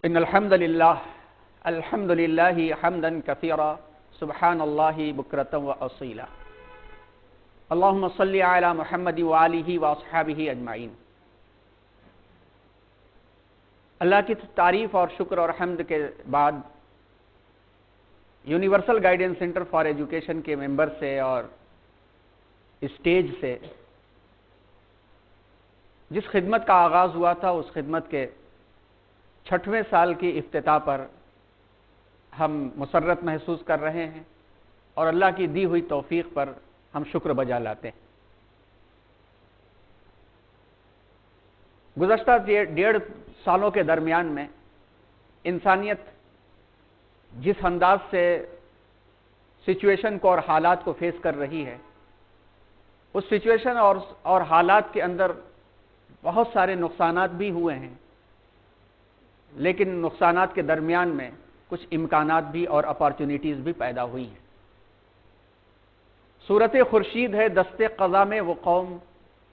إن الحمد لله حمدا كثيرا سبحان الله بكرة وأصيلا اللهم صل على محمد وآله وأصحابه أجمعين۔ اللہ کی تعریف اور شکر اور حمد کے بعد universal guidance centre for education کے ممبر سے اور اسٹیج سے جس خدمت کا آغاز ہوا تھا اس خدمت کے 6ویں سال کی افتتاح پر ہم مسرت محسوس کر رہے ہیں اور اللہ کی دی ہوئی توفیق پر ہم شکر بجا لاتے ہیں۔ گزشتہ 1.5 سالوں کے درمیان میں انسانیت جس انداز سے سچویشن کو اور حالات کو فیس کر رہی ہے، اس سچویشن اور حالات کے اندر بہت سارے نقصانات بھی ہوئے ہیں، لیکن نقصانات کے درمیان میں کچھ امکانات بھی اور اپارچونیٹیز بھی پیدا ہوئی ہیں۔ صورت خورشید ہے دست قضا میں وہ قوم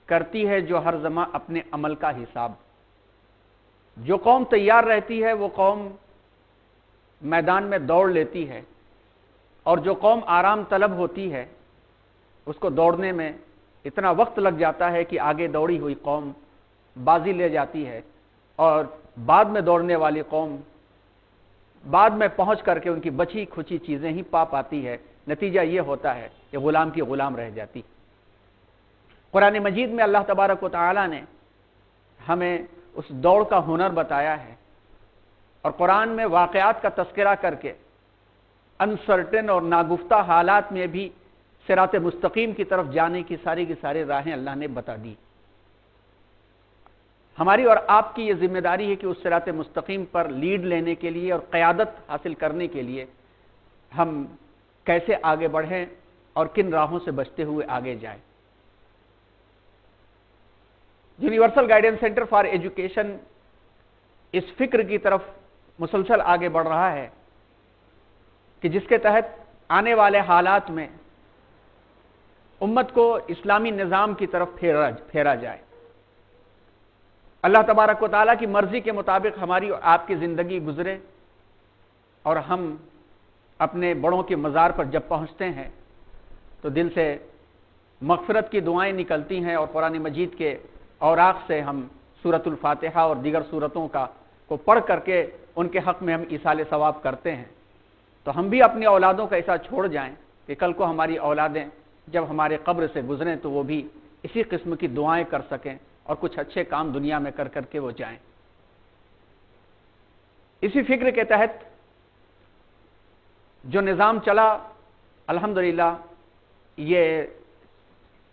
کرتی ہے جو ہر زماں اپنے عمل کا حساب۔ جو قوم تیار رہتی ہے وہ قوم میدان میں دوڑ لیتی ہے، اور جو قوم آرام طلب ہوتی ہے اس کو دوڑنے میں اتنا وقت لگ جاتا ہے کہ آگے دوڑی ہوئی قوم بازی لے جاتی ہے، اور بعد میں دوڑنے والی قوم بعد میں پہنچ کر کے ان کی بچی کھچی چیزیں ہی پا پاتی ہے۔ نتیجہ یہ ہوتا ہے کہ غلام کی غلام رہ جاتی۔ قرآن مجید میں اللہ تبارک و تعالی نے ہمیں اس دوڑ کا ہنر بتایا ہے، اور قرآن میں واقعات کا تذکرہ کر کے انسرٹن اور ناگفتہ حالات میں بھی صراط مستقیم کی طرف جانے کی ساری راہیں اللہ نے بتا دی۔ ہماری اور آپ کی یہ ذمہ داری ہے کہ اس صراط مستقیم پر لیڈ لینے کے لیے اور قیادت حاصل کرنے کے لیے ہم کیسے آگے بڑھیں اور کن راہوں سے بچتے ہوئے آگے جائیں۔ Universal guidance centre for education اس فکر کی طرف مسلسل آگے بڑھ رہا ہے کہ جس کے تحت آنے والے حالات میں امت کو اسلامی نظام کی طرف پھیرا جائے۔ اللہ تبارک و تعالیٰ کی مرضی کے مطابق ہماری اور آپ کی زندگی گزرے، اور ہم اپنے بڑوں کے مزار پر جب پہنچتے ہیں تو دل سے مغفرت کی دعائیں نکلتی ہیں، اور قرآن مجید کے اوراق سے ہم سورۃ الفاتحہ اور دیگر سورتوں کو پڑھ کر کے ان کے حق میں ہم ایصال ثواب کرتے ہیں۔ تو ہم بھی اپنی اولادوں کا ایسا چھوڑ جائیں کہ کل کو ہماری اولادیں جب ہمارے قبر سے گزریں تو وہ بھی اسی قسم کی دعائیں کر سکیں اور کچھ اچھے کام دنیا میں کر کے وہ جائیں۔ اسی فکر کے تحت جو نظام چلا، الحمدللہ یہ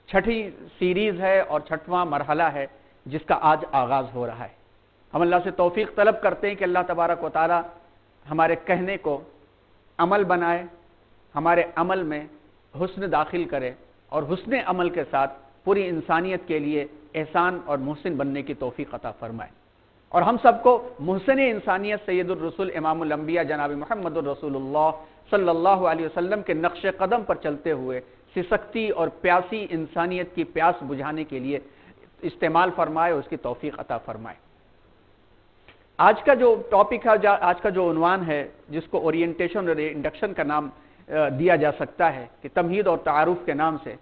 6ٹھی سیریز ہے اور 6واں مرحلہ ہے جس کا آج آغاز ہو رہا ہے۔ ہم اللہ سے توفیق طلب کرتے ہیں کہ اللہ تبارک و تعالی ہمارے کہنے کو عمل بنائے، ہمارے عمل میں حسن داخل کرے، اور حسن عمل کے ساتھ پوری انسانیت کے لیے احسان اور محسن بننے کی توفیق عطا فرمائے، اور ہم سب کو محسن انسانیت سید الرسول امام الانبیاء جناب محمد الرسول اللہ صلی اللہ علیہ وسلم کے نقش قدم پر چلتے ہوئے سسکتی اور پیاسی انسانیت کی پیاس بجھانے کے لیے استعمال فرمائے، اس کی توفیق عطا فرمائے۔ آج کا جو ٹاپک ہے، آج کا جو عنوان ہے، جس کو اورینٹیشن اور انڈکشن کا نام دیا جا سکتا ہے کہ تمہید اور تعارف کے نام سے،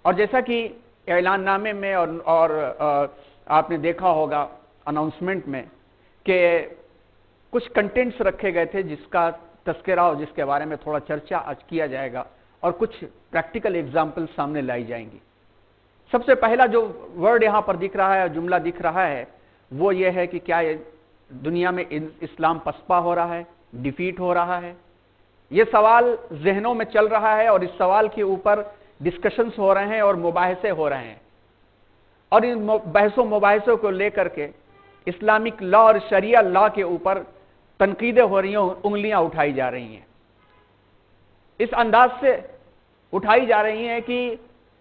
اور جیسا کہ اعلان نامے میں اور آپ نے دیکھا ہوگا اناؤنسمنٹ میں کہ کچھ کنٹینٹس رکھے گئے تھے جس کا تذکرہ اور جس کے بارے میں تھوڑا چرچا آج کیا جائے گا، اور کچھ پریکٹیکل ایگزامپل سامنے لائی جائیں گی۔ سب سے پہلا جو ورڈ یہاں پر دکھ رہا ہے، جملہ دکھ رہا ہے، وہ یہ ہے کہ کیا دنیا میں اسلام پسپا ہو رہا ہے، ڈیفیٹ ہو رہا ہے؟ یہ سوال ذہنوں میں چل رہا ہے، اور اس سوال کے اوپر ڈسکشنز ہو رہے ہیں اور مباحثے ہو رہے ہیں، اور ان بحث و مباحثوں کو لے کر کے اسلامک لا اور شریعہ لا کے اوپر تنقیدیں ہو رہی ہیں، انگلیاں اٹھائی جا رہی ہیں۔ اس انداز سے اٹھائی جا رہی ہیں کہ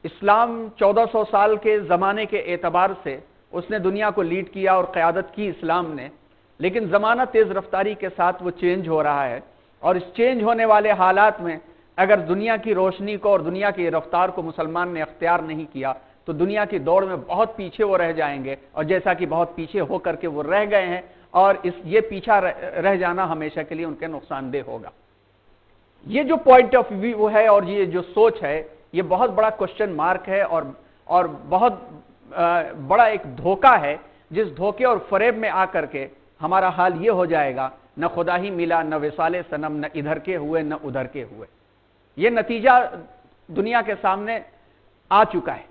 اسلام 1400 سال کے زمانے کے اعتبار سے اس نے دنیا کو لیڈ کیا اور قیادت کی اسلام نے، لیکن زمانہ تیز رفتاری کے ساتھ وہ چینج ہو رہا ہے، اور اس چینج ہونے والے حالات میں اگر دنیا کی روشنی کو اور دنیا کی رفتار کو مسلمان نے اختیار نہیں کیا تو دنیا کی دوڑ میں بہت پیچھے وہ رہ جائیں گے، اور جیسا کہ بہت پیچھے ہو کر کے وہ رہ گئے ہیں، اور یہ پیچھا رہ جانا ہمیشہ کے لیے ان کے نقصان دہ ہوگا۔ یہ جو پوائنٹ آف ویو ہے اور یہ جو سوچ ہے، یہ بہت بڑا کوشچن مارک ہے اور بہت بڑا ایک دھوکہ ہے، جس دھوکے اور فریب میں آ کر کے ہمارا حال یہ ہو جائے گا، نہ خدا ہی ملا، نہ وصال صنم، نہ ادھر کے ہوئے نہ ادھر کے ہوئے۔ یہ نتیجہ دنیا کے سامنے آ چکا ہے۔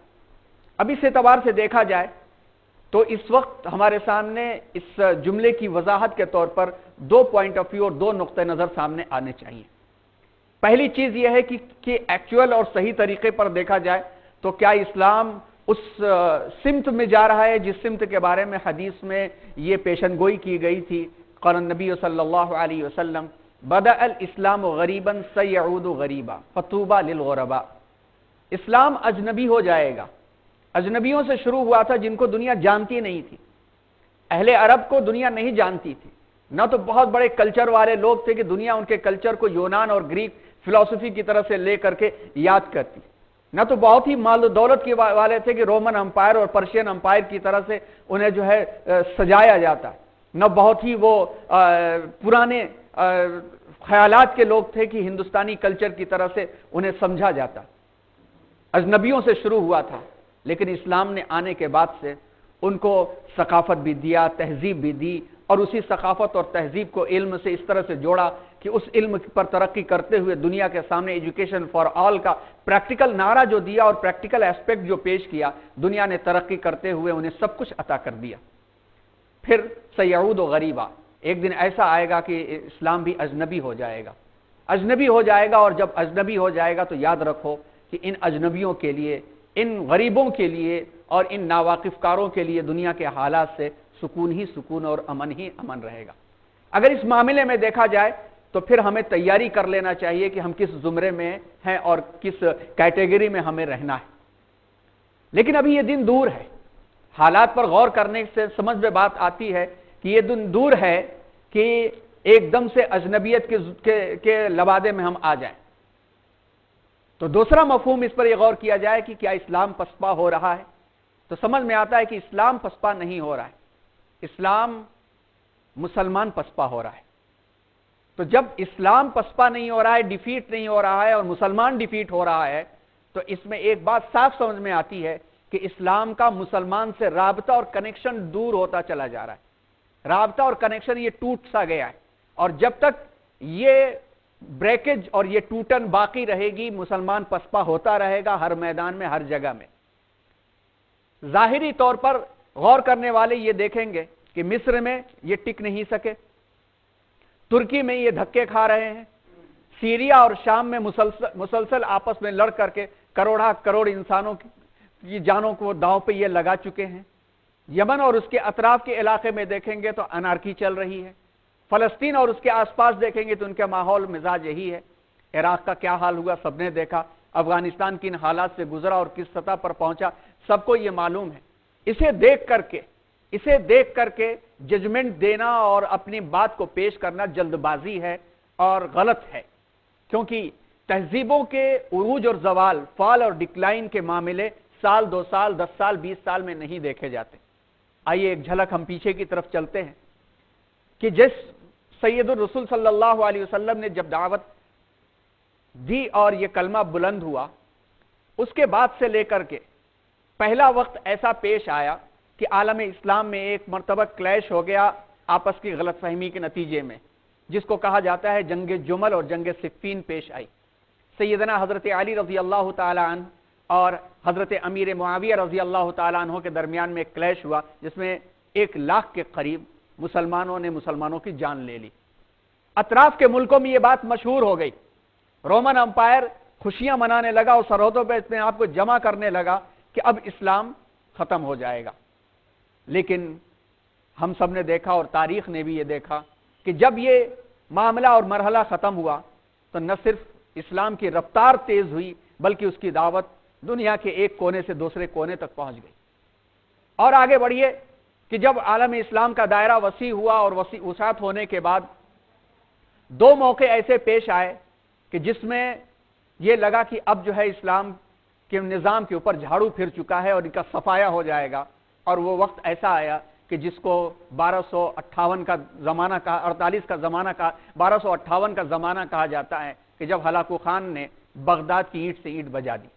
اب اس اعتبار سے دیکھا جائے تو اس وقت ہمارے سامنے اس جملے کی وضاحت کے طور پر دو پوائنٹ آف ویو اور دو نقطہ نظر سامنے آنے چاہیے۔ پہلی چیز یہ ہے کہ ایکچوئل اور صحیح طریقے پر دیکھا جائے تو کیا اسلام اس سمت میں جا رہا ہے جس سمت کے بارے میں حدیث میں یہ پیشن گوئی کی گئی تھی؟ قال النبی صلی اللہ علیہ وسلم بدأ الاسلام غریبا سیعود غریبا فطوبى للغرباء۔ اسلام اجنبی ہو جائے گا، اجنبیوں سے شروع ہوا تھا جن کو دنیا جانتی نہیں تھی۔ اہل عرب کو دنیا نہیں جانتی تھی، نہ تو بہت بڑے کلچر والے لوگ تھے کہ دنیا ان کے کلچر کو یونان اور گریک فلسفی کی طرف سے لے کر کے یاد کرتی، نہ تو بہت ہی مال و دولت کے والے تھے کہ رومن امپائر اور پرشین امپائر کی طرح سے انہیں جو ہے سجایا جاتا، نہ بہت ہی وہ پرانے خیالات کے لوگ تھے کہ ہندوستانی کلچر کی طرح سے انہیں سمجھا جاتا۔ اجنبیوں سے شروع ہوا تھا، لیکن اسلام نے آنے کے بعد سے ان کو ثقافت بھی دیا، تہذیب بھی دی، اور اسی ثقافت اور تہذیب کو علم سے اس طرح سے جوڑا کہ اس علم پر ترقی کرتے ہوئے دنیا کے سامنے ایجوکیشن فار آل کا پریکٹیکل نعرہ جو دیا اور پریکٹیکل ایسپیکٹ جو پیش کیا، دنیا نے ترقی کرتے ہوئے انہیں سب کچھ عطا کر دیا۔ پھر سیعود و غریبا، ایک دن ایسا آئے گا کہ اسلام بھی اجنبی ہو جائے گا، اجنبی ہو جائے گا، اور جب اجنبی ہو جائے گا تو یاد رکھو کہ ان اجنبیوں کے لیے، ان غریبوں کے لیے اور ان ناواقف کاروں کے لیے دنیا کے حالات سے سکون ہی سکون اور امن ہی امن رہے گا۔ اگر اس معاملے میں دیکھا جائے تو پھر ہمیں تیاری کر لینا چاہیے کہ ہم کس زمرے میں ہیں اور کس کیٹیگری میں ہمیں رہنا ہے۔ لیکن ابھی یہ دن دور ہے، حالات پر غور کرنے سے سمجھ میں بات آتی ہے کہ یہ دن دور ہے کہ ایک دم سے اجنبیت کے لبادے میں ہم آ جائیں۔ تو دوسرا مفہوم اس پر یہ غور کیا جائے کہ کیا اسلام پسپا ہو رہا ہے، تو سمجھ میں آتا ہے کہ اسلام پسپا نہیں ہو رہا ہے، اسلام مسلمان پسپا ہو رہا ہے۔ تو جب اسلام پسپا نہیں ہو رہا ہے، ڈیفیٹ نہیں ہو رہا ہے، اور مسلمان ڈیفیٹ ہو رہا ہے، تو اس میں ایک بات صاف سمجھ میں آتی ہے کہ اسلام کا مسلمان سے رابطہ اور کنیکشن دور ہوتا چلا جا رہا ہے، رابطہ اور کنیکشن یہ ٹوٹ سا گیا ہے، اور جب تک یہ بریکج اور یہ ٹوٹن باقی رہے گی، مسلمان پسپا ہوتا رہے گا ہر میدان میں، ہر جگہ میں۔ ظاہری طور پر غور کرنے والے یہ دیکھیں گے کہ مصر میں یہ ٹک نہیں سکے، ترکی میں یہ دھکے کھا رہے ہیں، سیریا اور شام میں مسلسل آپس میں لڑ کر کے کروڑا کروڑ انسانوں کی جانوں کو داؤں پہ یہ لگا چکے ہیں، یمن اور اس کے اطراف کے علاقے میں دیکھیں گے تو انارکی چل رہی ہے، فلسطین اور اس کے آس پاس دیکھیں گے تو ان کا ماحول مزاج یہی ہے، عراق کا کیا حال ہوا سب نے دیکھا، افغانستان کن حالات سے گزرا اور کس سطح پر پہنچا سب کو یہ معلوم ہے۔ اسے دیکھ کر کے ججمنٹ دینا اور اپنی بات کو پیش کرنا جلد بازی ہے اور غلط ہے، کیونکہ تہذیبوں کے عروج اور زوال، فال اور ڈکلائن کے معاملے سال 2 سال 10 سال 20 سال میں نہیں دیکھے جاتے۔ آئیے ایک جھلک ہم پیچھے کی طرف چلتے ہیں کہ جس سید الرسول صلی اللہ علیہ وسلم نے جب دعوت دی اور یہ کلمہ بلند ہوا، اس کے بعد سے لے کر کے پہلا وقت ایسا پیش آیا کہ عالم اسلام میں ایک مرتبہ کلیش ہو گیا آپس کی غلط فہمی کے نتیجے میں، جس کو کہا جاتا ہے جنگ جمل اور جنگ صفین پیش آئی۔ سیدنا حضرت علی رضی اللہ تعالی عنہ اور حضرت امیر معاویہ رضی اللہ تعالی عنہ کے درمیان میں ایک کلیش ہوا، جس میں 1 لاکھ کے قریب مسلمانوں نے مسلمانوں کی جان لے لی۔ اطراف کے ملکوں میں یہ بات مشہور ہو گئی، رومن امپائر خوشیاں منانے لگا اور سرحدوں پہ اپنے آپ کو جمع کرنے لگا کہ اب اسلام ختم ہو جائے گا۔ لیکن ہم سب نے دیکھا اور تاریخ نے بھی یہ دیکھا کہ جب یہ معاملہ اور مرحلہ ختم ہوا تو نہ صرف اسلام کی رفتار تیز ہوئی بلکہ اس کی دعوت دنیا کے ایک کونے سے دوسرے کونے تک پہنچ گئی۔ اور آگے بڑھیے کہ جب عالم اسلام کا دائرہ وسیع ہوا اور وسعت ہونے کے بعد 2 موقع ایسے پیش آئے کہ جس میں یہ لگا کہ اب جو ہے اسلام کے نظام کے اوپر جھاڑو پھر چکا ہے اور ان کا صفایا ہو جائے گا، اور وہ وقت ایسا آیا کہ جس کو 1258 کا زمانہ کہا، 48 کا زمانہ کہا، 1258 کا زمانہ کہا جاتا ہے کہ جب ہلاکو خان نے بغداد کی اینٹ سے اینٹ بجا دی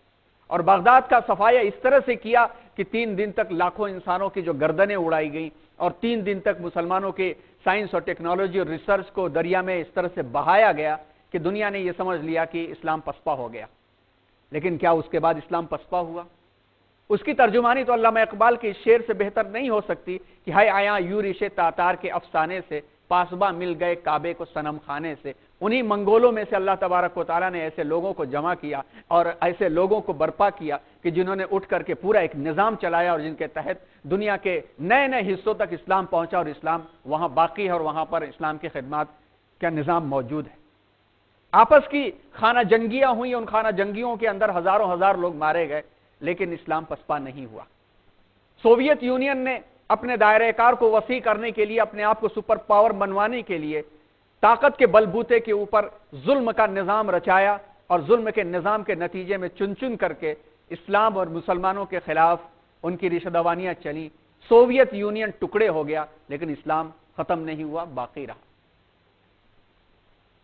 اور بغداد کا صفایا اس طرح سے کیا کہ 3 دن تک لاکھوں انسانوں کی جو گردنیں اڑائی گئیں اور 3 دن تک مسلمانوں کے سائنس اور ٹیکنالوجی اور ریسرچ کو دریا میں اس طرح سے بہایا گیا کہ دنیا نے یہ سمجھ لیا کہ اسلام پسپا ہو گیا۔ لیکن کیا اس کے بعد اسلام پسپا ہوا؟ اس کی ترجمانی تو علامہ اقبال کے شعر سے بہتر نہیں ہو سکتی کہ ہائے آیا یورش تاتار کے افسانے سے، پاسباں مل گئے کعبے کو صنم خانے سے۔ انہی منگولوں میں سے اللہ تبارک و تعالیٰ نے ایسے لوگوں کو جمع کیا اور ایسے لوگوں کو برپا کیا کہ جنہوں نے اٹھ کر کے پورا ایک نظام چلایا اور جن کے تحت دنیا کے نئے نئے حصوں تک اسلام پہنچا اور اسلام وہاں باقی ہے اور وہاں پر اسلام کی خدمات کا نظام موجود ہے۔ آپس کی خانہ جنگیاں ہوئی، ان خانہ جنگیوں کے اندر ہزاروں ہزار لوگ مارے گئے، لیکن اسلام پسپا نہیں ہوا۔ سوویت یونین نے اپنے دائرہ کار کو وسیع کرنے کے لیے، اپنے آپ کو سپر پاور بنوانے کے لیے طاقت کے بل بوتے کے اوپر ظلم کا نظام رچایا اور ظلم کے نظام کے نتیجے میں چن چن کر کے اسلام اور مسلمانوں کے خلاف ان کی ریشہ دوانیاں چلی۔ سوویت یونین ٹکڑے ہو گیا لیکن اسلام ختم نہیں ہوا، باقی رہا۔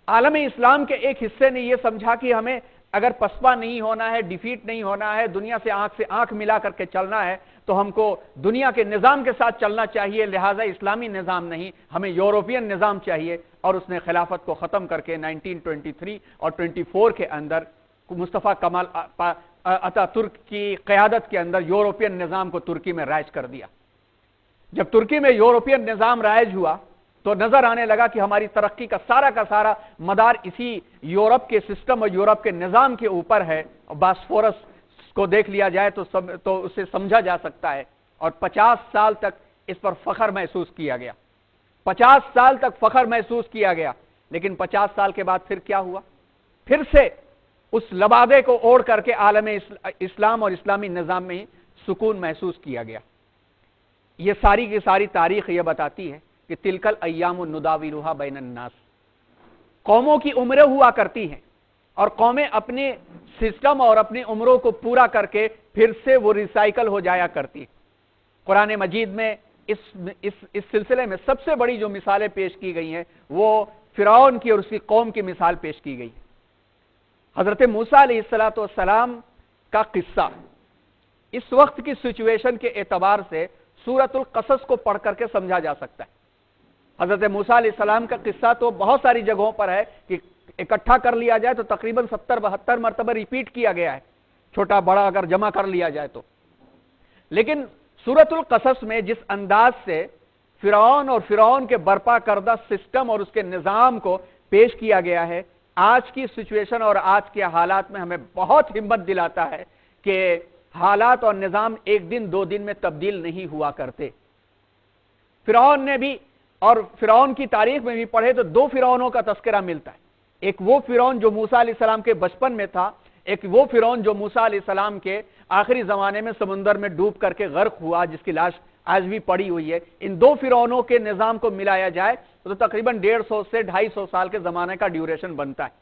عالم اسلام کے ایک حصے نے یہ سمجھا کہ ہمیں اگر پسپا نہیں ہونا ہے، ڈیفیٹ نہیں ہونا ہے، دنیا سے آنکھ ملا کر کے چلنا ہے تو ہم کو دنیا کے نظام کے ساتھ چلنا چاہیے، لہٰذا اسلامی نظام نہیں، ہمیں یورپین نظام چاہیے، اور اس نے خلافت کو ختم کر کے 1923 اور 24 کے اندر مصطفیٰ کمال اتا ترک کی قیادت کے اندر یورپین نظام کو ترکی میں رائج کر دیا۔ جب ترکی میں یورپین نظام رائج ہوا تو نظر آنے لگا کہ ہماری ترقی کا سارا مدار اسی یورپ کے سسٹم اور یورپ کے نظام کے اوپر ہے۔ باسفورس کو دیکھ لیا جائے تو اسے سمجھا جا سکتا ہے، اور 50 سال تک اس پر فخر محسوس کیا گیا، 50 سال تک فخر محسوس کیا گیا۔ لیکن 50 سال کے بعد پھر کیا ہوا؟ پھر سے اس لبادے کو اوڑھ کر کے عالم اسلام اور اسلامی نظام میں سکون محسوس کیا گیا۔ یہ ساری کی ساری تاریخ یہ بتاتی ہے کہ تلکل ایام نداولھا بین الناس، قوموں کی عمریں ہوا کرتی ہیں اور قومیں اپنے سسٹم اور اپنی عمروں کو پورا کر کے پھر سے وہ ریسائیکل ہو جایا کرتی۔ قرآن مجید میں اس سلسلے میں سب سے بڑی جو مثالیں پیش کی گئی ہیں وہ فرعون کی اور اس کی قوم کی مثال پیش کی گئی ہے۔ حضرت موسیٰ علیہ السلام کا قصہ اس وقت کی سچویشن کے اعتبار سے سورۃ القصص کو پڑھ کر کے سمجھا جا سکتا ہے۔ حضرت موسیٰ علیہ السلام کا قصہ تو بہت ساری جگہوں پر ہے کہ اکٹھا کر لیا جائے تو تقریباً 70-72 مرتبہ ریپیٹ کیا گیا ہے، چھوٹا بڑا اگر جمع کر لیا جائے تو۔ لیکن سورۃ القصص میں جس انداز سے فرعون اور فرعون کے برپا کردہ سسٹم اور اس کے نظام کو پیش کیا گیا ہے، آج کی سچویشن اور آج کے حالات میں ہمیں بہت ہمت دلاتا ہے کہ حالات اور نظام ایک دن 2 دن میں تبدیل نہیں ہوا کرتے۔ فرعون نے بھی اور فرعون کی تاریخ میں بھی پڑھے تو 2 فرعونوں کا تذکرہ ملتا ہے، ایک وہ فرعون جو موسیٰ علیہ السلام کے بچپن میں تھا، ایک وہ فرعون جو موسیٰ علیہ السلام کے آخری زمانے میں سمندر میں ڈوب کر کے غرق ہوا، جس کی لاش آج بھی پڑی ہوئی ہے۔ ان 2 فرعونوں کے نظام کو ملایا جائے تو تقریباً 150 سے 250 سال کے زمانے کا ڈیوریشن بنتا ہے۔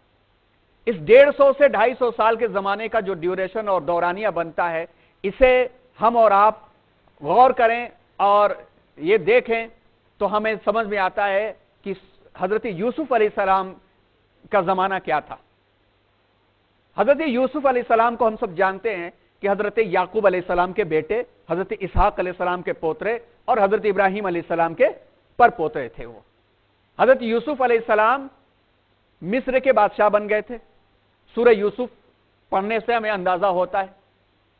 اس 150 سے 250 سال کے زمانے کا جو ڈیوریشن اور دورانیہ بنتا ہے، اسے ہم اور آپ غور کریں اور یہ دیکھیں تو ہمیں سمجھ میں آتا ہے کہ حضرت یوسف علیہ السلام کا زمانہ کیا تھا۔ حضرت یوسف علیہ السلام کو ہم سب جانتے ہیں کہ حضرت یعقوب علیہ السلام کے بیٹے، حضرت اسحاق علیہ السلام کے پوترے اور حضرت ابراہیم علیہ السلام کے پر پوترے تھے۔ وہ حضرت یوسف علیہ السلام مصر کے بادشاہ بن گئے تھے۔ سورہ یوسف پڑھنے سے ہمیں اندازہ ہوتا ہے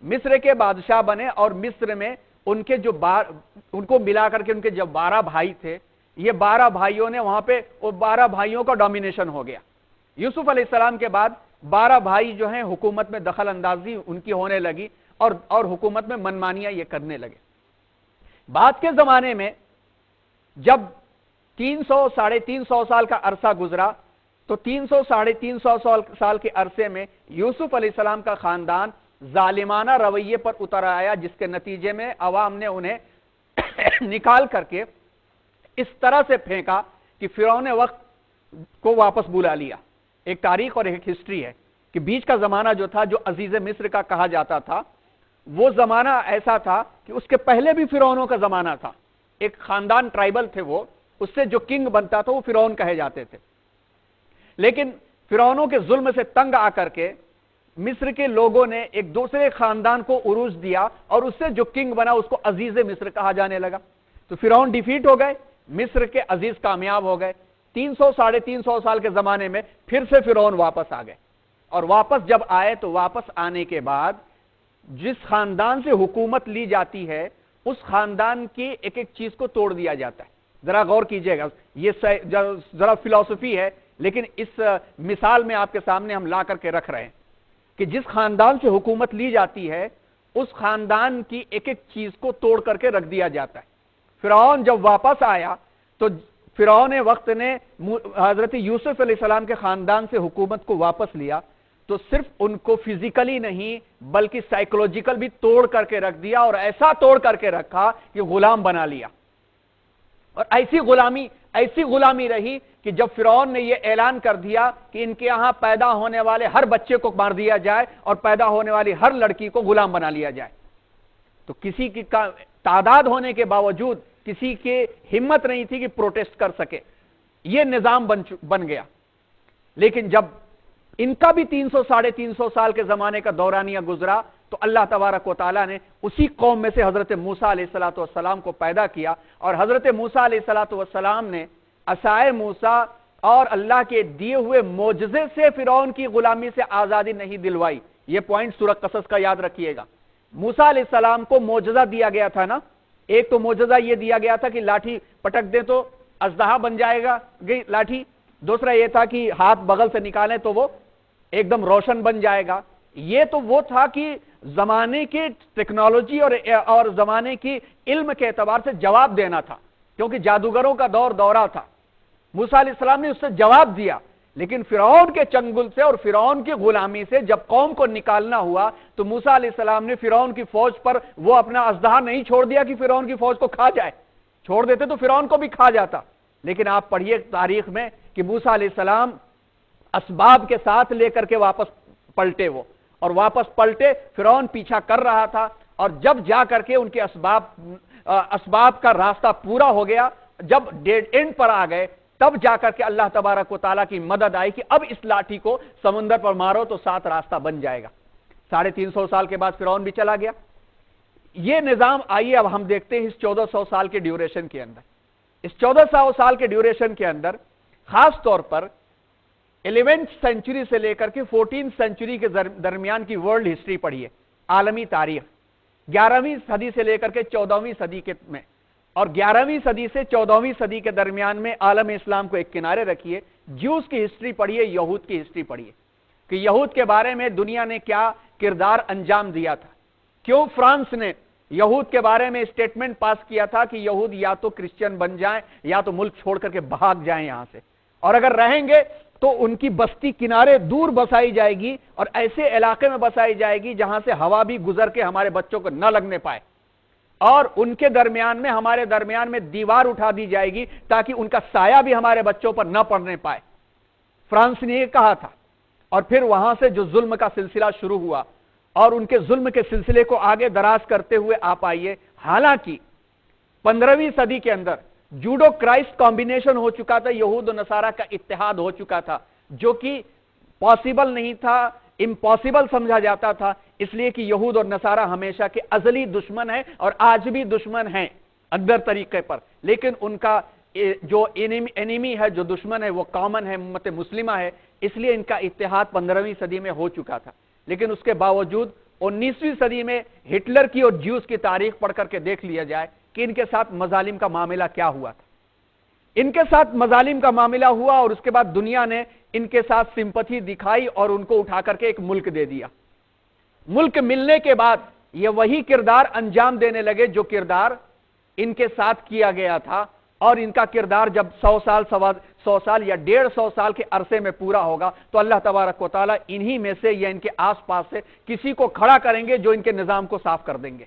مصر کے بادشاہ بنے، اور مصر میں ان کو ملا کر کے ان کے جو 12 بھائی تھے، یہ 12 بھائیوں نے وہاں پہ وہ 12 بھائیوں کا ڈومینیشن ہو گیا۔ یوسف علیہ السلام کے بعد 12 بھائی جو ہیں حکومت میں دخل اندازی ان کی ہونے لگی اور حکومت میں منمانیاں یہ کرنے لگے۔ بعد کے زمانے میں جب 300-350 سال کا عرصہ گزرا تو 300-350 سال کے عرصے میں یوسف علیہ السلام کا خاندان ظالمانہ رویے پر اتر آیا، جس کے نتیجے میں عوام نے انہیں نکال کر کے اس طرح سے پھینکا کہ فرعون وقت کو واپس بلا لیا۔ ایک تاریخ اور ایک ہسٹری ہے کہ بیچ کا زمانہ جو تھا، جو عزیز مصر کا کہا جاتا تھا، وہ زمانہ ایسا تھا کہ اس کے پہلے بھی فرعونوں کا زمانہ تھا، ایک خاندان ٹرائبل تھے وہ، اس سے جو کنگ بنتا تھا وہ فرعون کہے جاتے تھے. لیکن فرعونوں کے ظلم سے تنگ آ کر کے مصر کے لوگوں نے ایک دوسرے خاندان کو عروج دیا اور اس سے جو کنگ بنا اس کو عزیز مصر کہا جانے لگا. تو فرعون ڈیفیٹ ہو گئے، مصر کے عزیز کامیاب ہو گئے. 300 ساڑھے 300 سال کے زمانے میں پھر سے فرعون واپس آ گئے، اور واپس جب آئے تو واپس آنے کے بعد جس خاندان سے حکومت لی جاتی ہے اس خاندان کی ایک ایک چیز کو توڑ دیا جاتا ہے. ذرا غور کیجئے گا، یہ ذرا فلسفی ہے لیکن اس مثال میں آپ کے سامنے ہم لا کر کے رکھ رہے ہیں کہ جس خاندان سے حکومت لی جاتی ہے اس خاندان کی ایک ایک چیز کو توڑ کر کے رکھ دیا جاتا ہے. فرعون جب واپس آیا تو فرعون وقت نے حضرت یوسف علیہ السلام کے خاندان سے حکومت کو واپس لیا تو صرف ان کو فزیکلی نہیں بلکہ سائیکولوجیکل بھی توڑ کر کے رکھ دیا، اور ایسا توڑ کر کے رکھا کہ غلام بنا لیا. اور ایسی غلامی رہی کہ جب فرعون نے یہ اعلان کر دیا کہ ان کے یہاں پیدا ہونے والے ہر بچے کو مار دیا جائے اور پیدا ہونے والی ہر لڑکی کو غلام بنا لیا جائے، تو کسی کی تعداد ہونے کے باوجود کسی کی ہمت نہیں تھی کہ پروٹیسٹ کر سکے. یہ نظام بن گیا. لیکن جب ان کا بھی 300 ساڑھے 300 سال کے زمانے کا دورانیہ گزرا تو اللہ تبارک و تعالیٰ نے اسی قوم میں سے حضرت موسیٰ علیہ السلام کو پیدا کیا، اور حضرت موسیٰ علیہ السلام نے عصائے موسیٰ اور اللہ کے دیے ہوئے معجزے سے فرعون کی غلامی سے آزادی نہیں دلوائی. یہ پوائنٹ سورہ قصص کا یاد رکھیے گا. موسیٰ علیہ السلام کو معجزہ دیا گیا تھا نا، ایک تو معجزہ یہ دیا گیا تھا کہ لاٹھی پٹک دیں تو اژدہا بن جائے گا لاٹھی، دوسرا یہ تھا کہ ہاتھ بغل سے نکالیں تو وہ ایک دم روشن بن جائے گا. یہ تو وہ تھا کہ زمانے کی ٹیکنالوجی اور زمانے کی علم کے اعتبار سے جواب دینا تھا، کیونکہ جادوگروں کا دورہ تھا. موسیٰ علیہ السلام نے اس سے جواب دیا، لیکن فرعون کے چنگل سے اور فرعون کی غلامی سے جب قوم کو نکالنا ہوا تو موسیٰ علیہ السلام نے فرعون کی فوج پر وہ اپنا اژدہا نہیں چھوڑ دیا کہ فرعون کی فوج کو کھا جائے. چھوڑ دیتے تو فرعون کو بھی کھا جاتا. لیکن آپ پڑھیے تاریخ میں کہ موسیٰ علیہ السلام اسباب کے ساتھ لے کر کے واپس پلٹے، وہ اور واپس پلٹے. فرعون پیچھا کر رہا تھا، اور جب جا کر کے ان کے اسباب کا راستہ پورا ہو گیا، جب ڈیڈ اینڈ پر آ گئے تب جا کر کے اللہ تبارک و تعالیٰ کی مدد آئی کہ اب اس لاٹھی کو سمندر پر مارو تو 7 راستہ بن جائے گا. 350 سال کے بعد فرعون بھی چلا گیا. یہ نظام آئیے اب ہم دیکھتے ہیں اس 1400 سال کے ڈیوریشن کے اندر. اس 1400 سال کے ڈیوریشن کے اندر خاص طور پر 11th سینچری سے لے کر کے 14th سینچری کے درمیان کی ورلڈ ہسٹری پڑھیے، عالمی تاریخ. 11ویں صدی سے لے کر کے 14ویں صدی کے میں، اور 11ویں صدی سے 14ویں صدی کے درمیان میں عالم اسلام کو ایک کنارے رکھیے. جیوز کی ہسٹری پڑھیے، یہود کی ہسٹری پڑھیے کہ یہود کے بارے میں دنیا نے کیا کردار انجام دیا تھا. کیوں فرانس نے یہود کے بارے میں اسٹیٹمنٹ پاس کیا تھا کہ یہود یا تو کرسچن بن جائیں یا تو ملک چھوڑ کر کے بھاگ جائیں یہاں سے، اور اگر رہیں گے تو ان کی بستی کنارے دور بسائی جائے گی اور ایسے علاقے میں بسائی جائے گی جہاں سے ہوا بھی گزر کے ہمارے بچوں کو نہ لگنے پائے، اور ان کے درمیان میں ہمارے درمیان میں دیوار اٹھا دی جائے گی تاکہ ان کا سایہ بھی ہمارے بچوں پر نہ پڑنے پائے. فرانس نے یہ کہا تھا. اور پھر وہاں سے جو ظلم کا سلسلہ شروع ہوا اور ان کے ظلم کے سلسلے کو آگے دراز کرتے ہوئے آپ آئیے. حالانکہ 15ویں صدی کے اندر جوڈو کرائسٹ کمبینیشن ہو چکا تھا، یہود و نصارہ کا اتحاد ہو چکا تھا، جو کہ پاسبل نہیں تھا، امپاسبل سمجھا جاتا تھا، اس لیے کہ یہود اور نصارہ ہمیشہ کے ازلی دشمن ہیں اور آج بھی دشمن ہیں اندر طریقے پر. لیکن ان کا جو انیمی ہے، جو دشمن ہے، وہ کامن ہے، امت مسلمہ ہے، اس لیے ان کا اتحاد 15ویں صدی میں ہو چکا تھا. لیکن اس کے باوجود 19ویں صدی میں ہٹلر کی اور جیوز کی تاریخ پڑھ کر کے دیکھ لیا جائے کہ ان کے ساتھ مظالم کا معاملہ کیا ہوا تھا. ان کے ساتھ مظالم کا معاملہ ہوا اور اس کے بعد دنیا نے ان کے ساتھ سمپتھی دکھائی اور ان کو اٹھا کر کے ایک ملک دے دیا. ملک ملنے کے بعد یہ وہی کردار انجام دینے لگے جو کردار ان کے ساتھ کیا گیا تھا، اور ان کا کردار جب 100 سال یا 150 سال کے عرصے میں پورا ہوگا تو اللہ تبارک و تعالیٰ انہی میں سے یا ان کے آس پاس سے کسی کو کھڑا کریں گے جو ان کے نظام کو صاف کر دیں گے.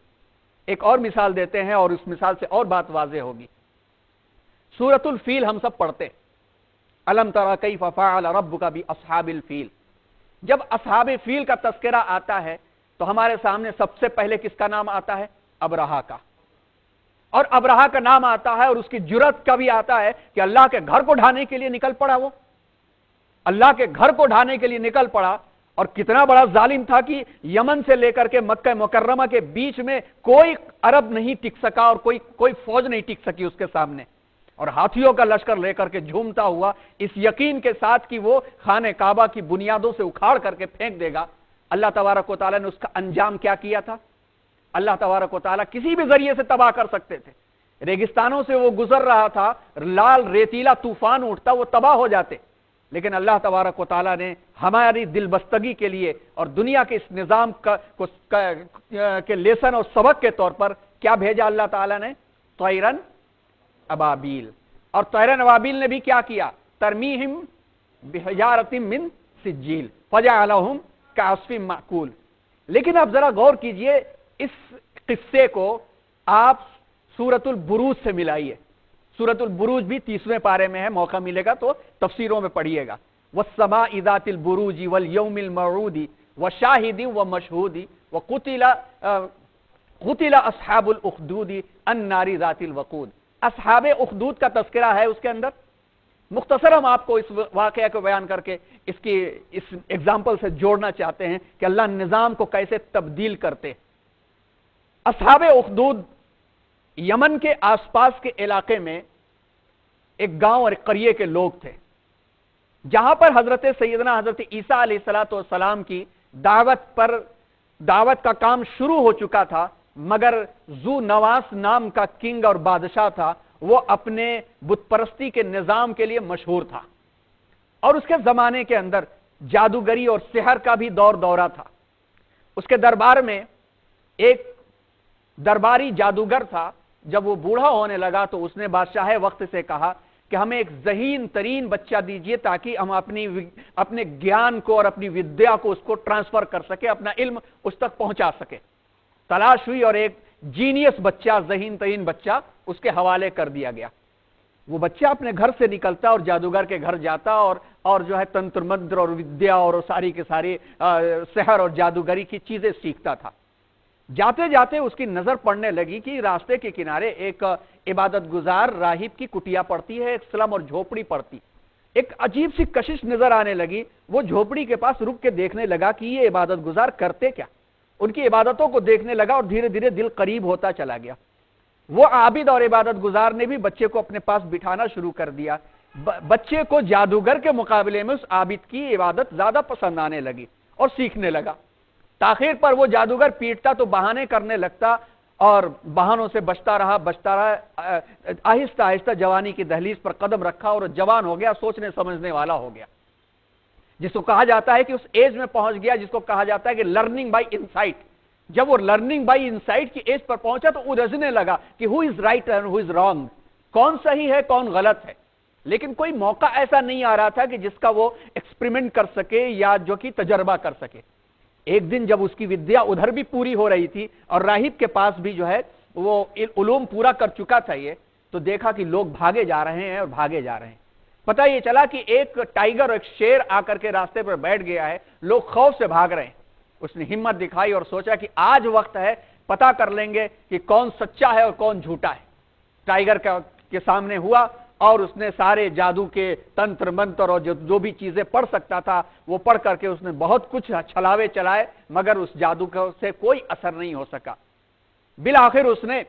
ایک اور مثال دیتے ہیں اور اس مثال سے اور بات واضح ہوگی. سورۃ الفیل ہم سب پڑھتے ہیں. الم تری کیف فعل ربک باصحاب الفیل. جب اصحاب فیل کا تذکرہ آتا ہے تو ہمارے سامنے سب سے پہلے کس کا نام آتا ہے؟ ابرہہ کا. اور ابرہا کا نام آتا ہے اور اس کی جرت کا بھی آتا ہے کہ اللہ کے گھر کو ڈھانے کے لیے نکل پڑا، وہ اللہ کے گھر کو ڈھانے کے لیے نکل پڑا۔ اور کتنا بڑا ظالم تھا کہ یمن سے لے کر کے مکہ مکرمہ کے بیچ میں کوئی عرب نہیں ٹک سکا اور کوئی فوج نہیں ٹک سکی اس کے سامنے، اور ہاتھیوں کا لشکر لے کر کے جھومتا ہوا اس یقین کے ساتھ کہ وہ خانہ کعبہ کی بنیادوں سے اکھاڑ کر کے پھینک دے گا۔ اللہ تبارک و تعالیٰ نے اس کا انجام کیا کیا تھا؟ اللہ تبارک و تعالیٰ کسی بھی ذریعے سے تباہ کر سکتے تھے، ریگستانوں سے وہ گزر رہا تھا، لال ریتیلا طوفان اٹھتا، وہ تباہ ہو جاتے، لیکن اللہ تبارک و تعالیٰ نے ہماری دل بستگی کے لیے اور دنیا کے اس نظام کے لیسن اور سبق کے طور پر کیا بھیجا اللہ تعالیٰ نے؟ طیرن ابابیل۔ اور طیرن ابابیل نے بھی کیا کیا؟ ترمیہم بحجارۃ من سجیل فجعلہم کعصف مأکول۔ لیکن آپ ذرا غور کیجئے، اس قصے کو آپ سورۃ البروج سے ملائیے۔ سورۃ البروج بھی 30ویں پارے میں ہے، موقع ملے گا تو تفسیروں میں پڑھیے گا۔ والسماء ذات البروج والیوم الموعود وشاہد ومشہود قتل اصحاب الاخدود النار ذات الوقود۔ اصحاب اخدود کا تذکرہ ہے اس کے اندر۔ مختصر ہم آپ کو اس واقعہ کو بیان کر کے اس ایگزامپل سے جوڑنا چاہتے ہیں کہ اللہ نظام کو کیسے تبدیل کرتے۔ اصحاب اخدود یمن کے آس پاس کے علاقے میں ایک گاؤں اور ایک قریے کے لوگ تھے، جہاں پر حضرت عیسیٰ علیہ السلام کی دعوت کا کام شروع ہو چکا تھا، مگر ذو نواس نام کا کنگ اور بادشاہ تھا، وہ اپنے بت پرستی کے نظام کے لیے مشہور تھا، اور اس کے زمانے کے اندر جادوگری اور سحر کا بھی دورہ تھا۔ اس کے دربار میں ایک درباری جادوگر تھا، جب وہ بوڑھا ہونے لگا تو اس نے بادشاہ وقت سے کہا کہ ہمیں ایک ذہین ترین بچہ دیجئے تاکہ ہم اپنے گیان کو اور اپنی ودیا کو اس کو ٹرانسفر کر سکے، اپنا علم اس تک پہنچا سکے۔ تلاش ہوئی اور ایک جینیس بچہ، ذہین ترین بچہ اس کے حوالے کر دیا گیا۔ وہ بچہ اپنے گھر سے نکلتا اور جادوگر کے گھر جاتا اور جو ہے تنتر منتر اور ودیا اور ساری کے ساری سحر اور جادوگری کی چیزیں سیکھتا تھا۔ جاتے جاتے اس کی نظر پڑنے لگی کہ راستے کے کنارے ایک عبادت گزار راہب کی کٹیا پڑتی ہے، ایک سلم اور جھوپڑی پڑتی۔ ایک عجیب سی کشش نظر آنے لگی۔ وہ جھوپڑی کے پاس رک کے دیکھنے لگا کہ یہ عبادت گزار کرتے کیا، ان کی عبادتوں کو دیکھنے لگا اور دھیرے دھیرے دل قریب ہوتا چلا گیا۔ وہ عابد اور عبادت گزار نے بھی بچے کو اپنے پاس بٹھانا شروع کر دیا۔ بچے کو جادوگر کے مقابلے میں اس عابد کی عبادت زیادہ پسند آنے لگی اور سیکھنے لگا۔ تاخیر پر وہ جادوگر پیٹتا تو بہانے کرنے لگتا اور بہانوں سے بچتا رہا۔ آہستہ آہستہ جوانی کی دہلیز پر قدم رکھا اور جوان ہو گیا، سوچنے سمجھنے والا ہو گیا، جس کو کہا جاتا ہے کہ اس ایج میں پہنچ گیا جس کو کہا جاتا ہے کہ لرننگ بائی انسائٹ۔ جب وہ لرننگ بائی انسائٹ کی ایج پر پہنچا تو وہ رجنے لگا کہ who is right and who is wrong, کون صحیح ہے کون غلط ہے۔ لیکن کوئی موقع ایسا نہیں آ رہا تھا کہ جس کا وہ ایکسپریمنٹ کر سکے یا جو کہ تجربہ کر سکے۔ ایک دن جب اس کی ودیا ادھر بھی پوری ہو رہی تھی اور راہب کے پاس بھی جو ہے وہ علوم پورا کر چکا تھا، یہ تو دیکھا کہ لوگ بھاگے جا رہے ہیں اور بھاگے جا رہے ہیں۔ پتہ یہ چلا کہ ایک ٹائیگر اور ایک شیر آ کر کے راستے پر بیٹھ گیا ہے، لوگ خوف سے بھاگ رہے ہیں۔ اس نے ہمت دکھائی اور سوچا کہ آج وقت ہے، پتہ کر لیں گے کہ کون سچا ہے اور کون جھوٹا ہے۔ ٹائیگر کے سامنے ہوا اور اس نے سارے جادو کے تنتر منتر اور جو بھی چیزیں پڑھ سکتا تھا وہ پڑھ کر کے اس نے بہت کچھ چھلاوے چلائے، مگر اس جادو سے کوئی اثر نہیں ہو سکا۔ بالآخر اس نے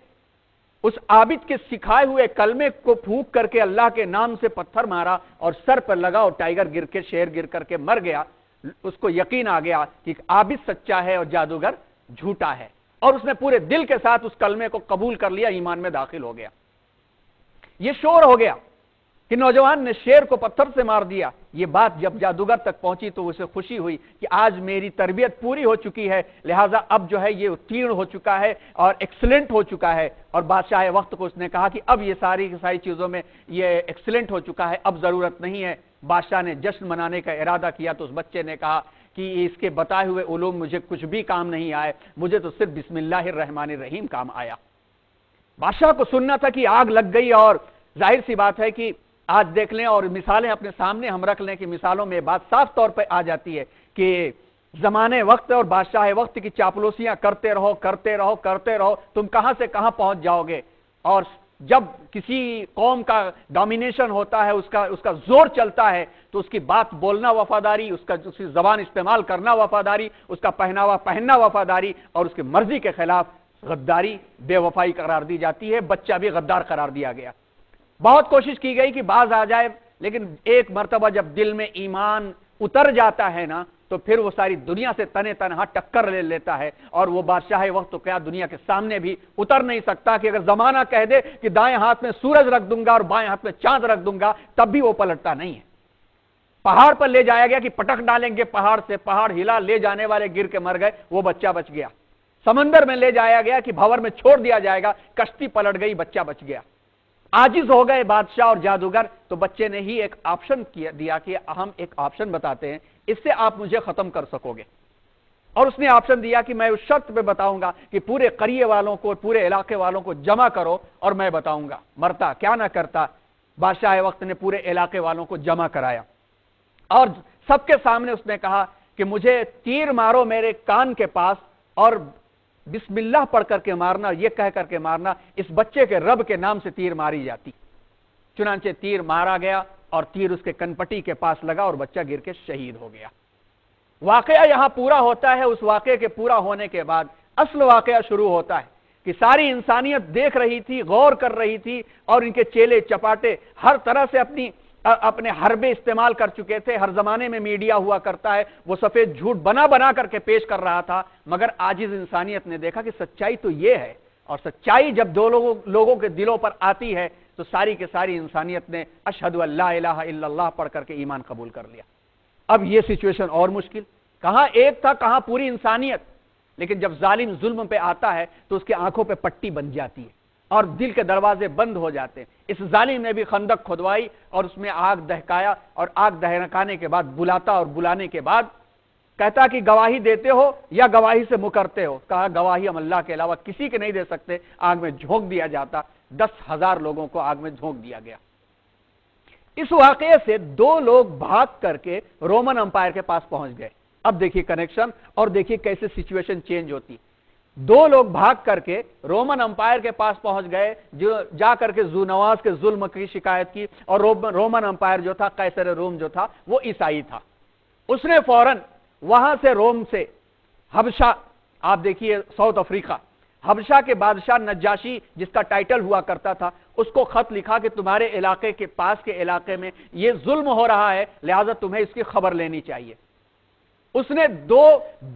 اس عابد کے سکھائے ہوئے کلمے کو پھونک کر کے اللہ کے نام سے پتھر مارا اور سر پر لگا اور ٹائیگر گر کے شیر گر کر کے مر گیا۔ اس کو یقین آ گیا کہ عابد سچا ہے اور جادوگر جھوٹا ہے، اور اس نے پورے دل کے ساتھ اس کلمے کو قبول کر لیا، ایمان میں داخل ہو گیا۔ یہ شور ہو گیا کہ نوجوان نے شیر کو پتھر سے مار دیا۔ یہ بات جب جادوگر تک پہنچی تو اسے خوشی ہوئی کہ آج میری تربیت پوری ہو چکی ہے، لہٰذا اب جو ہے یہ اتیرن ہو چکا ہے اور ایکسلنٹ ہو چکا ہے۔ اور بادشاہ وقت کو اس نے کہا کہ اب یہ ساری چیزوں میں یہ ایکسلنٹ ہو چکا ہے، اب ضرورت نہیں ہے۔ بادشاہ نے جشن منانے کا ارادہ کیا تو اس بچے نے کہا کہ اس کے بتائے ہوئے علوم مجھے کچھ بھی کام نہیں آئے، مجھے تو صرف بسم اللہ الرحمن الرحیم کام آیا۔ بادشاہ کو سننا تھا کہ آگ لگ گئی، اور ظاہر سی بات ہے کہ آج دیکھ لیں اور مثالیں اپنے سامنے ہم رکھ لیں کہ مثالوں میں بات صاف طور پہ آ جاتی ہے کہ زمانے وقت اور بادشاہ وقت کی چاپلوسیاں کرتے رہو، تم کہاں سے کہاں پہنچ جاؤ گے۔ اور جب کسی قوم کا ڈومینیشن ہوتا ہے، اس کا زور چلتا ہے، تو اس کی بات بولنا وفاداری، اس کی زبان استعمال کرنا وفاداری، اس کا پہناوا پہننا وفاداری، اور اس کی مرضی کے خلاف غداری، بے وفائی قرار دی جاتی ہے۔ بچہ بھی غدار قرار دیا گیا۔ بہت کوشش کی گئی کہ باز آ جائے، لیکن ایک مرتبہ جب دل میں ایمان اتر جاتا ہے نا، تو پھر وہ ساری دنیا سے تنے تنہا ٹکر لے لیتا ہے، اور وہ بادشاہ وقت تو کیا دنیا کے سامنے بھی اتر نہیں سکتا کہ اگر زمانہ کہہ دے کہ دائیں ہاتھ میں سورج رکھ دوں گا اور بائیں ہاتھ میں چاند رکھ دوں گا، تب بھی وہ پلٹتا نہیں ہے۔ پہاڑ پر لے جایا گیا کہ پٹک ڈالیں گے پہاڑ سے، پہاڑ ہلا، لے جانے والے گر کے مر گئے، وہ بچہ بچ گیا۔ سمندر میں لے جایا گیا کہ بھور میں چھوڑ دیا جائے گا، کشتی پلٹ گئی، بچہ بچ گیا۔ عاجز ہو گئے بادشاہ اور جادوگر، تو بچے نے ہی ایک آپشن دیا کہ ہم ایک آپشن بتاتے ہیں، اس سے آپ مجھے ختم کر سکو گے۔ اور اس نے آپشن دیا کہ میں اس شرط پہ بتاؤں گا کہ پورے قریے والوں کو، پورے علاقے والوں کو جمع کرو اور میں بتاؤں گا۔ مرتا کیا نہ کرتا، بادشاہ وقت نے پورے علاقے والوں کو جمع کرایا، اور سب کے سامنے اس نے کہا کہ مجھے تیر مارو میرے کان کے پاس، اور بسم اللہ پڑھ کر کے مارنا، یہ کہہ کر کے مارنا، اس بچے کے رب کے نام سے تیر ماری جاتی۔ چنانچہ تیر مارا گیا، اور تیر اس کے کنپٹی کے پاس لگا اور بچہ گر کے شہید ہو گیا۔ واقعہ یہاں پورا ہوتا ہے۔ اس واقعے کے پورا ہونے کے بعد اصل واقعہ شروع ہوتا ہے کہ ساری انسانیت دیکھ رہی تھی، غور کر رہی تھی، اور ان کے چیلے چپاٹے ہر طرح سے اپنے حربے استعمال کر چکے تھے۔ ہر زمانے میں میڈیا ہوا کرتا ہے، وہ سفید جھوٹ بنا بنا کر کے پیش کر رہا تھا، مگر عاجز انسانیت نے دیکھا کہ سچائی تو یہ ہے، اور سچائی جب دو لوگوں کے دلوں پر آتی ہے تو ساری کے ساری انسانیت نے اشہد ان لا الہ الا اللہ پڑھ کر کے ایمان قبول کر لیا۔ اب یہ سچویشن اور مشکل، کہاں ایک تھا، کہاں پوری انسانیت، لیکن جب ظالم ظلم پہ آتا ہے تو اس کی آنکھوں پہ پٹی بن جاتی ہے اور دل کے دروازے بند ہو جاتے ہیں۔ اس ظالم نے بھی خندق کھدوائی اور اس میں آگ دہکایا، اور آگ دہکانے کے بعد بلاتا، اور بلانے کے بعد کہتا کہ گواہی دیتے ہو یا گواہی سے مکرتے ہو؟ کہا گواہی ہم اللہ کے علاوہ کسی کے نہیں دے سکتے۔ آگ میں جھونک دیا جاتا، 10,000 لوگوں کو آگ میں جھونک دیا گیا۔ اس واقعے سے 2 لوگ بھاگ کر کے رومن امپائر کے پاس پہنچ گئے۔ اب دیکھیے کنیکشن، اور دیکھیے کیسے سچویشن چینج ہوتی۔ 2 لوگ بھاگ کر کے رومن امپائر کے پاس پہنچ گئے، جو جا کر کے ذونواس کے ظلم کی شکایت کی، اور رومن امپائر جو تھا، قیصر روم جو تھا، وہ عیسائی تھا۔ اس نے فوراً وہاں سے روم سے حبشہ، آپ دیکھیے ساؤتھ افریقہ، حبشہ کے بادشاہ نجاشی جس کا ٹائٹل ہوا کرتا تھا، اس کو خط لکھا کہ تمہارے علاقے کے پاس کے علاقے میں یہ ظلم ہو رہا ہے، لہذا تمہیں اس کی خبر لینی چاہیے۔ اس نے 2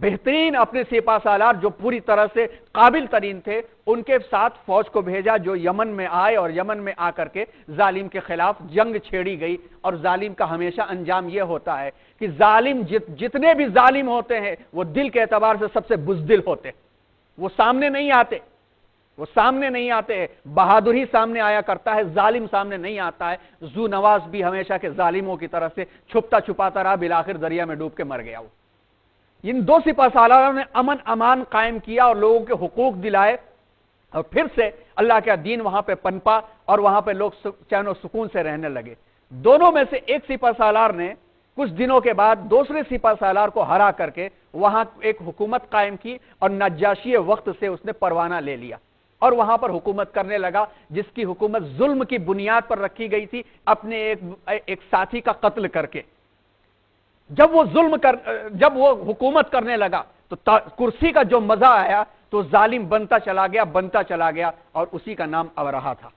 بہترین اپنے سپاہ سالار جو پوری طرح سے قابل ترین تھے، ان کے ساتھ فوج کو بھیجا، جو یمن میں آئے، اور یمن میں آ کر کے ظالم کے خلاف جنگ چھیڑی گئی۔ اور ظالم کا ہمیشہ انجام یہ ہوتا ہے کہ ظالم جتنے بھی ظالم ہوتے ہیں وہ دل کے اعتبار سے سب سے بزدل ہوتے، وہ سامنے نہیں آتے، وہ سامنے نہیں آتے۔ بہادر ہی سامنے آیا کرتا ہے، ظالم سامنے نہیں آتا ہے۔ ذو نواز بھی ہمیشہ کے ظالموں کی طرف سے چھپتا چھپاتا رہا، بالآخر دریا میں ڈوب کے مر گیا۔ وہ ان 2 سپاہ سالاروں نے امن امان قائم کیا اور لوگوں کے حقوق دلائے، اور پھر سے اللہ کا دین وہاں پہ پنپا، اور وہاں پہ لوگ چین و سکون سے رہنے لگے۔ دونوں میں سے ایک سپاہ سالار نے کچھ دنوں کے بعد دوسرے سپاہ سالار کو ہرا کر کے وہاں ایک حکومت قائم کی، اور نجاشی وقت سے اس نے پروانہ لے لیا، اور وہاں پر حکومت کرنے لگا، جس کی حکومت ظلم کی بنیاد پر رکھی گئی تھی، اپنے ایک ساتھی کا قتل کر کے۔ جب وہ حکومت کرنے لگا تو کرسی کا جو مزہ آیا تو ظالم بنتا چلا گیا، اور اسی کا نام ابرہہ تھا۔